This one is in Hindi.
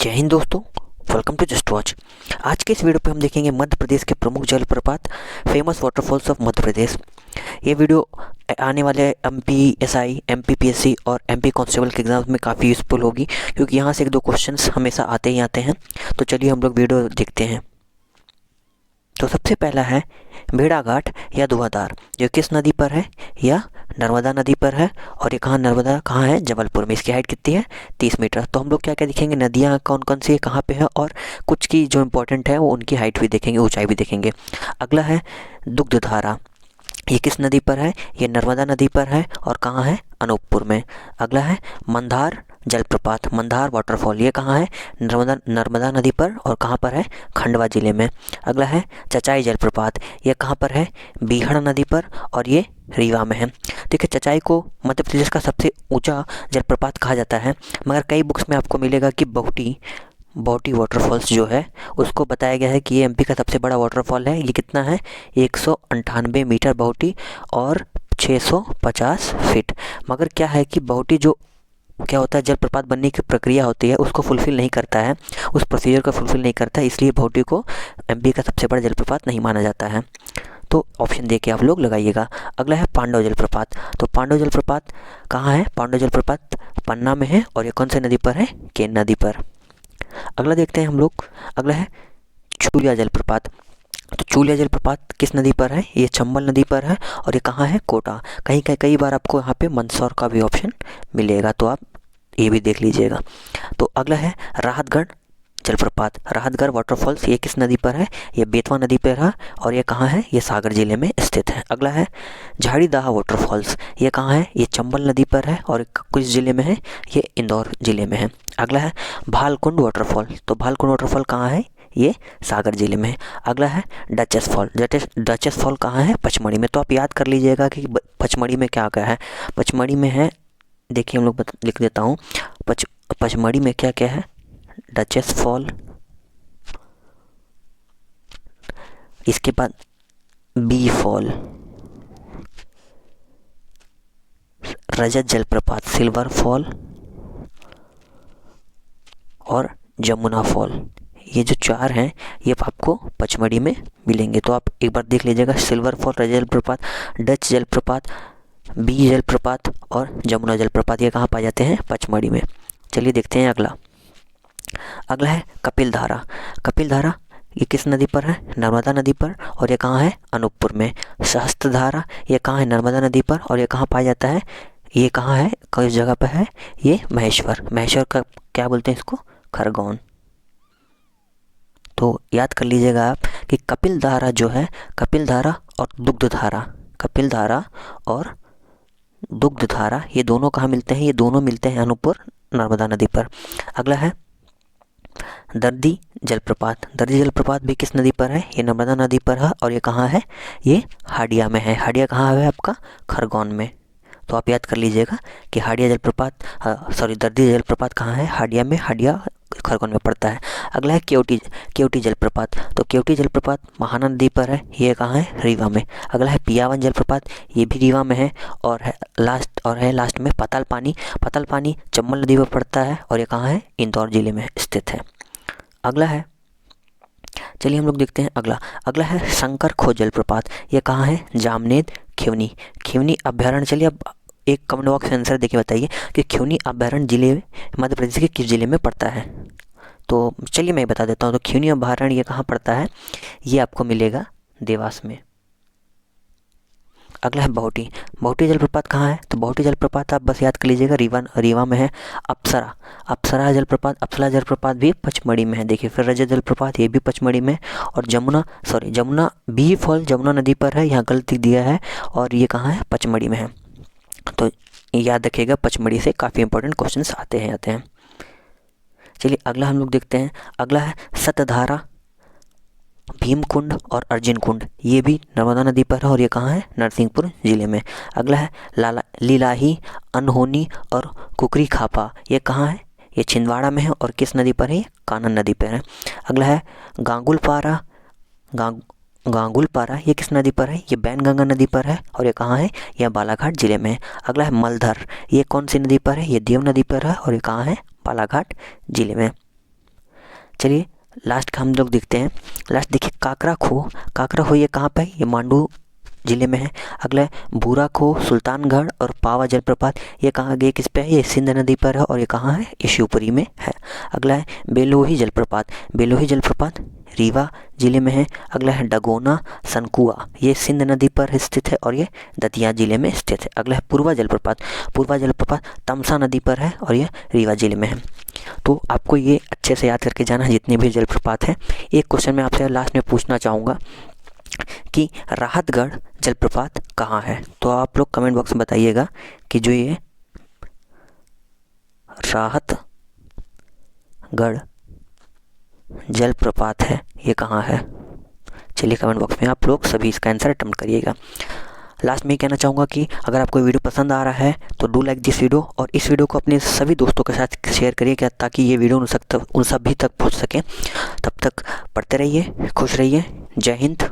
जय हिंद दोस्तों, वेलकम टू जस्ट वॉच। आज के इस वीडियो पे हम देखेंगे मध्य प्रदेश के प्रमुख जलप्रपात, famous waterfalls of Madhya Pradesh. ये वीडियो आने वाले MPSI, MPPSC और MP कांस्टेबल के एग्जाम्स में काफ़ी यूज़फुल होगी, क्योंकि यहाँ से एक दो क्वेश्चंस हमेशा आते ही आते हैं। तो चलिए हम लोग वीडियो देखते हैं। तो सबसे पहला है भेड़ाघाट या धुआंधार, जो किस नदी पर है? या नर्मदा नदी पर है। और ये नर्मदा कहाँ है? जबलपुर में। इसकी हाइट कितनी है? 30 मीटर। तो हम लोग क्या क्या देखेंगे, नदियाँ कौन कौन सी है, कहाँ पे है, और कुछ की जो इम्पोर्टेंट है वो उनकी हाइट भी देखेंगे, ऊंचाई भी देखेंगे। अगला है दुग्धधारा, ये किस नदी पर है? ये नर्मदा नदी पर है। और कहाँ है? अनूपपुर में। अगला है मंदार जलप्रपात, मंदार वाटरफॉल, ये कहाँ है? नर्मदा नदी पर। और कहाँ पर है? खंडवा जिले में। अगला है चचाई जलप्रपात, ये कहाँ पर है? बीहड़ नदी पर, और ये रीवा में है। देखिए, चचाई को मध्य प्रदेश का सबसे ऊंचा जलप्रपात कहा जाता है, मगर कई बुक्स में आपको मिलेगा कि बहुटी वाटरफॉल्स जो है उसको बताया गया है कि ये MP का सबसे बड़ा वाटरफॉल है। ये कितना है? 198 मीटर बहुटी और 650 फीट। मगर क्या है कि बहुटी जो क्या होता है, जलप्रपात बनने की प्रक्रिया होती है उसको फुलफ़िल नहीं करता है, उस प्रोसीजर को फुलफ़िल नहीं करता है, इसलिए बहुटी को MP का सबसे बड़ा जलप्रपात नहीं माना जाता है। तो ऑप्शन दे के आप लोग लगाइएगा। अगला है पांडव जलप्रपात। तो पांडव जलप्रपात कहाँ है? पांडव जलप्रपात पन्ना में है। और ये कौन से नदी पर है? केन नदी पर। अगला देखते हैं हम लोग। अगला है चूलिया जलप्रपात। तो चूलिया जलप्रपात किस नदी पर है? ये चंबल नदी पर है। और ये कहाँ है? कोटा। कई बार आपको यहाँ पे मंदसौर का भी ऑप्शन मिलेगा, तो आप ये भी देख लीजिएगा। तो अगला है राहतगढ़ जलप्रपात, राहतगढ़ वाटरफॉल्स, ये किस नदी पर है? ये बेतवा नदी पर है। और ये कहाँ है? ये सागर जिले में स्थित है। अगला है झाड़ीदाह वाटरफॉल्स, ये कहाँ है? ये चंबल नदी पर है। और किस जिले में है? ये इंदौर जिले में है। अगला है भालकुंड वाटरफॉल। तो भालकुंड वाटरफॉल कहाँ है? ये सागर जिले में है। अगला है डचेस फॉल। डचेस फॉल कहाँ है? पचमढ़ी में। तो आप याद कर लीजिएगा कि पचमढ़ी में क्या क्या है। पचमढ़ी में है, देखिए हम लोग लिख देता हूँ। पचमढ़ी में क्या क्या है? डचेस फॉल, इसके बाद बी फॉल, रजत जलप्रपात, सिल्वर फॉल, और जमुना फॉल। ये जो चार हैं ये आपको पचमढ़ी में मिलेंगे। तो आप एक बार देख लीजिएगा, सिल्वर फॉल, रजत जलप्रपात, डच जलप्रपात, बी जलप्रपात और जमुना जलप्रपात, ये कहाँ पाए जाते हैं? पचमढ़ी में। चलिए देखते हैं अगला। अगला है कपिल धारा। कपिल धारा ये किस नदी पर है? नर्मदा नदी पर। और ये कहाँ है? अनूपपुर में। सहस्त्र धारा ये कहाँ है? नर्मदा नदी पर। और ये कहाँ पाया जाता है? ये कहाँ है, किस जगह पर है? ये महेश्वर का क्या बोलते हैं इसको? खरगोन। तो याद कर लीजिएगा आप कि कपिल धारा जो है, कपिल धारा और दुग्ध धारा, कपिल धारा और दुग्ध धारा, ये दोनों कहाँ मिलते हैं? ये दोनों मिलते हैं अनूपपुर नर्मदा नदी पर। अगला है दर्दी जलप्रपात। दर्दी जलप्रपात भी किस नदी पर है? ये नर्मदा नदी पर है। और ये कहाँ है? ये हाड़िया में है। हाड़िया कहाँ है आपका? खरगोन में। तो आप याद कर लीजिएगा कि हाड़िया जलप्रपात, दर्दी जलप्रपात कहाँ है? हाड़िया में। हाड़िया खरगोन में पड़ता है। अगला है केवटी जलप्रपात। तो केवटी जलप्रपात महानंदा नदी पर है, ये कहाँ है? रीवा में। अगला है पियावन जलप्रपात, ये भी रीवा में है। और है लास्ट में पाताल पानी चंबल नदी पर पड़ता है। और ये कहाँ है? इंदौर जिले में स्थित है। अगला है, चलिए हम लोग देखते हैं अगला है शंकर खोज जलप्रपात, ये कहाँ है? जामनेद खिवनी अभ्यारण्य। चलिए अब एक कमेंट बॉक्स में आंसर देके बताइए कि खिवनी अभ्यारण्य जिले मध्य प्रदेश के किस जिले में पड़ता है? तो चलिए मैं बता देता हूँ। तो खिवनी अभ्यारण्य ये कहाँ पड़ता है? ये आपको मिलेगा देवास में। अगला है बहुटी जलप्रपात कहाँ है? तो बहुटी जलप्रपात आप बस याद कर लीजिएगा, रीवा में है। अप्सरा जलप्रपात भी पचमढ़ी में है। देखिए फिर रजत जलप्रपात, ये भी पचमढ़ी में। और जमुना बी फॉल जमुना नदी पर है, यहाँ गलती दिया है। और ये कहाँ है? पचमढ़ी में है। तो याद रखिएगा, पचमढ़ी से काफ़ी इंपॉर्टेंट क्वेश्चंस आते हैं। चलिए अगला हम लोग देखते हैं। अगला है सतधारा, भीमकुंड और अर्जुन कुंड, ये भी नर्मदा नदी पर है। और ये कहाँ है? नरसिंहपुर जिले में। अगला है लीलाही, अनहोनी और कुकरी खापा, ये कहाँ है? ये छिंदवाड़ा में है। और किस नदी पर है? कानन नदी पर है। अगला है गांगुलपारा, ये किस नदी पर है? ये बैनगंगा नदी पर है। और ये कहाँ है? यह बालाघाट जिले में है। अगला है मलधर, ये कौन सी नदी पर है? ये देव नदी पर है। और ये कहाँ है? बालाघाट जिले में। चलिए लास्ट का हम लोग देखते हैं। लास्ट देखिए काकरा खो ये कहाँ पे है? ये मांडू ज़िले में है। अगला है भूरा खो, सुल्तानगढ़ और पावा जलप्रपात, ये कहाँ गए, किस पे है? ये सिंध नदी पर है और ये कहाँ है? ये शिवपुरी में है। अगला है बेलोही जलप्रपात रीवा ज़िले में है। अगला है डगोना सनकुआ, ये सिंध नदी पर स्थित है और ये दतिया ज़िले में स्थित है। अगला है पूर्वा जलप्रपात तमसा नदी पर है और ये रीवा ज़िले में है। तो आपको ये अच्छे से याद करके जाना है जितने भी जलप्रपात हैं। एक क्वेश्चन मैं आपसे लास्ट में पूछना चाहूँगा कि राहतगढ़ जलप्रपात कहाँ है? तो आप लोग कमेंट बॉक्स में बताइएगा कि जो ये राहतगढ़ जलप्रपात है ये कहाँ है। चलिए कमेंट बॉक्स में आप लोग सभी इसका आंसर अटेम्प्ट करिएगा। लास्ट में ये कहना चाहूँगा कि अगर आपको वीडियो पसंद आ रहा है तो डू लाइक दिस वीडियो और इस वीडियो को अपने सभी दोस्तों के साथ शेयर करिए क्या, ताकि ये वीडियो उन सभी तक पहुँच सके। तब तक पढ़ते रहिए, खुश रहिए। जय हिंद,